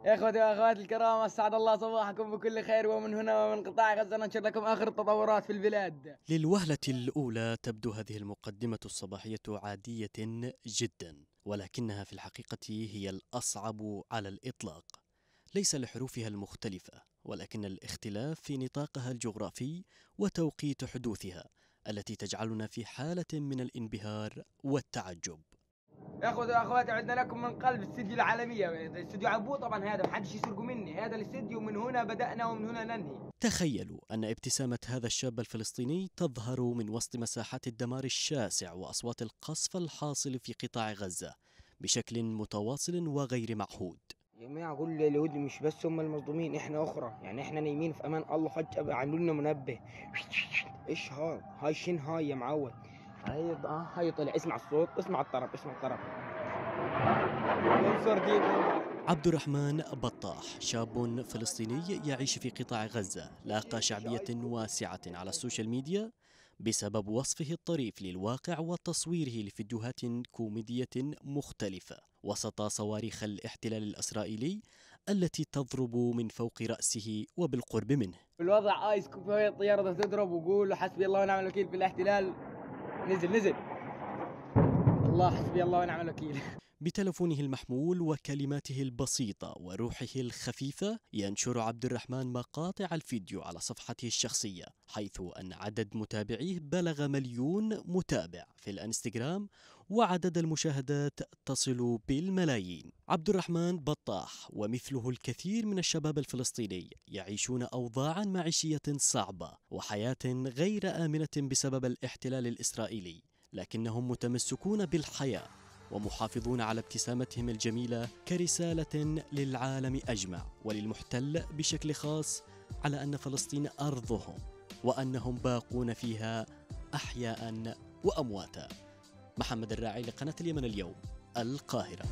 يا اخوتي واخواتي الكرام، اسعد الله صباحكم بكل خير، ومن هنا ومن قطاع غزة ننشر لكم اخر التطورات في البلاد. للوهلة الأولى تبدو هذه المقدمة الصباحية عادية جدا، ولكنها في الحقيقة هي الأصعب على الإطلاق، ليس لحروفها المختلفة، ولكن الاختلاف في نطاقها الجغرافي وتوقيت حدوثها التي تجعلنا في حالة من الانبهار والتعجب. يا اخوتي واخواتي، عدنا لكم من قلب استديو العالمية، استديو عبو طبعا، هذا محدش يسرقوا مني، هذا الاستديو من هنا بدأنا ومن هنا ننهي. تخيلوا أن ابتسامة هذا الشاب الفلسطيني تظهر من وسط مساحات الدمار الشاسع وأصوات القصف الحاصل في قطاع غزة بشكل متواصل وغير معهود. يا جماعة أقول لليهود مش بس هم المظلومين، إحنا أخرى، يعني إحنا نايمين في أمان الله، فجأة عملوا لنا منبه. إيش هاي شين هاي يا معود. هاي طلع، اسمع الصوت، اسمع الطرب، اسمع الطرب. عبد الرحمن بطاح شاب فلسطيني يعيش في قطاع غزة، لاقى شعبية واسعة على السوشيال ميديا بسبب وصفه الطريف للواقع وتصويره لفيديوهات كوميدية مختلفة وسط صواريخ الاحتلال الإسرائيلي التي تضرب من فوق رأسه وبالقرب منه. الوضع آيس، كوفية الطيارة تضرب، وقول حسبي الله ونعم الوكيل في الاحتلال. نزل الله، حسبي الله ونعم الوكيل. بتلفونه المحمول وكلماته البسيطة وروحه الخفيفة ينشر عبد الرحمن مقاطع الفيديو على صفحته الشخصية، حيث أن عدد متابعيه بلغ 1,000,000 متابع في الانستغرام، وعدد المشاهدات تصل بالملايين. عبد الرحمن بطاح ومثله الكثير من الشباب الفلسطيني يعيشون أوضاعا معيشية صعبة وحياة غير آمنة بسبب الاحتلال الإسرائيلي، لكنهم متمسكون بالحياة ومحافظون على ابتسامتهم الجميلة كرسالة للعالم أجمع وللمحتل بشكل خاص على أن فلسطين أرضهم وأنهم باقون فيها أحياء وأمواتا. محمد الراعي لقناة اليمن اليوم، القاهرة.